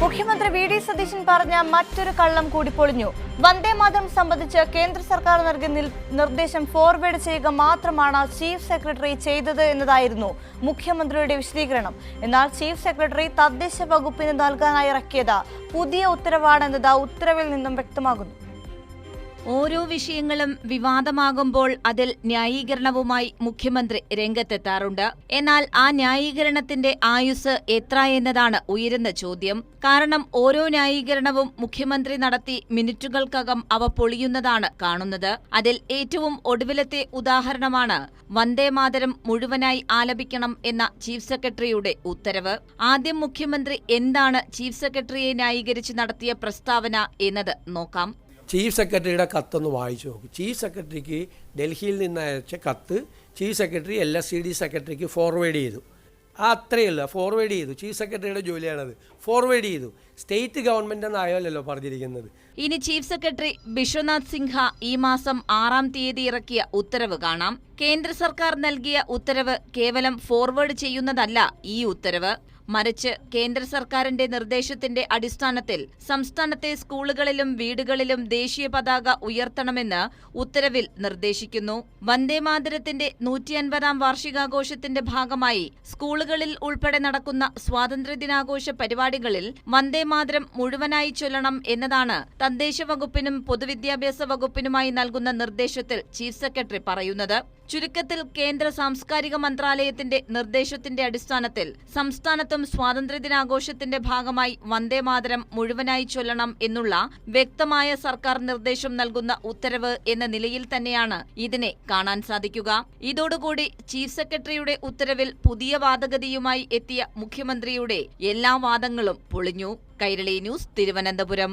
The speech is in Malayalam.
മുഖ്യമന്ത്രി വി.ഡി. സതീശൻ പറഞ്ഞ മറ്റൊരു കള്ളം കൂടി പൊളിഞ്ഞു. വന്ദേമാതരം സംബന്ധിച്ച് കേന്ദ്ര സർക്കാർ നൽകിയ നിർദ്ദേശം ഫോർവേഡ് ചെയ്യുക മാത്രമാണ് ചീഫ് സെക്രട്ടറി ചെയ്തത് എന്നതായിരുന്നു മുഖ്യമന്ത്രിയുടെ വിശദീകരണം. എന്നാൽ ചീഫ് സെക്രട്ടറി തദ്ദേശ വകുപ്പിന് നൽകാനായി ഇറക്കിയത് പുതിയ ഉത്തരവാണെന്നത് ഉത്തരവിൽ നിന്നും വ്യക്തമാകുന്നു. ഓരോ വിഷയങ്ങളും വിവാദമാകുമ്പോൾ അതിൽ ന്യായീകരണവുമായി മുഖ്യമന്ത്രി രംഗത്തെത്താറുണ്ട്. എന്നാൽ ആ ന്യായീകരണത്തിന്റെ ആയുസ് എത്ര എന്നതാണ് ഉയരുന്ന ചോദ്യം. കാരണം ഓരോ ന്യായീകരണവും മുഖ്യമന്ത്രി നടത്തി മിനിറ്റുകൾക്കകം അവ പൊളിയുന്നതാണ് കാണുന്നത്. അതിൽ ഏറ്റവും ഒടുവിലത്തെ ഉദാഹരണമാണ് വന്ദേമാതരം മുഴുവനായി ആലപിക്കണം എന്ന ചീഫ് സെക്രട്ടറിയുടെ ഉത്തരവ്. ആദ്യം മുഖ്യമന്ത്രി എന്താണ് ചീഫ് സെക്രട്ടറിയെ ന്യായീകരിച്ച് നടത്തിയ പ്രസ്താവന എന്നത് നോക്കാം. ചീഫ് സെക്രട്ടറിയുടെ കത്തൊന്ന് വായിച്ചു നോക്കും. ചീഫ് സെക്രട്ടറിക്ക് ഡൽഹിയിൽ നിന്ന് അയച്ച കത്ത് ചീഫ് സെക്രട്ടറി LSCD സെക്രട്ടറിക്ക് ഫോർവേഡ് ചെയ്തു. അത്രയല്ല, ഫോർവേഡ് ചെയ്തു. ചീഫ് സെക്രട്ടറിയുടെ ജോലിയാണത്. ഫോർവേഡ് ചെയ്തു. സ്റ്റേറ്റ് ഗവൺമെന്റ് എന്നായല്ലോ പറഞ്ഞിരിക്കുന്നത്. ഇനി ചീഫ് സെക്രട്ടറി ബിശ്വനാഥ് സിൻഹ ഈ മാസം 6-ാം തീയതി ഇറക്കിയ ഉത്തരവ് കാണാം. കേന്ദ്ര സർക്കാർ നൽകിയ ഉത്തരവ് കേവലം ഫോർവേഡ് ചെയ്യുന്നതല്ല ഈ ഉത്തരവ്. മറിച്ച് കേന്ദ്ര സർക്കാരിന്റെ നിർദ്ദേശത്തിന്റെ അടിസ്ഥാനത്തിൽ സംസ്ഥാനത്തെ സ്കൂളുകളിലും വീടുകളിലും ദേശീയ പതാക ഉയർത്തണമെന്ന് ഉത്തരവിൽ നിർദ്ദേശിക്കുന്നു. വന്ദേമാതരത്തിന്റെ 150-ാം വാർഷികാഘോഷത്തിന്റെ ഭാഗമായി സ്കൂളുകളിൽ ഉൾപ്പെടെ നടക്കുന്ന സ്വാതന്ത്ര്യദിനാഘോഷ പരിപാടികളിൽ വന്ദേമാതരം മുഴുവനായി ചൊല്ലണം എന്നതാണ് തദ്ദേശ വകുപ്പിനും പൊതുവിദ്യാഭ്യാസ വകുപ്പിനുമായി നൽകുന്ന നിർദ്ദേശത്തിൽ ചീഫ് സെക്രട്ടറി പറയുന്നത്. ചുരുക്കത്തിൽ കേന്ദ്ര സാംസ്കാരിക മന്ത്രാലയത്തിന്റെ നിർദ്ദേശത്തിന്റെ അടിസ്ഥാനത്തിൽ സംസ്ഥാനത്തും സ്വാതന്ത്ര്യദിനാഘോഷത്തിന്റെ ഭാഗമായി വന്ദേമാതരം മുഴുവനായി ചൊല്ലണം എന്നുള്ള വ്യക്തമായ സർക്കാർ നിർദ്ദേശം നൽകുന്ന ഉത്തരവ് എന്ന നിലയിൽ തന്നെയാണ് ഇതിനെ കാണാൻ സാധിക്കുക. ഇതോടുകൂടി ചീഫ് സെക്രട്ടറിയുടെ ഉത്തരവിൽ പുതിയ വാദഗതിയുമായി എത്തിയ മുഖ്യമന്ത്രിയുടെ എല്ലാ വാദങ്ങളും പൊളിഞ്ഞു. കൈരളി ന്യൂസ്, തിരുവനന്തപുരം.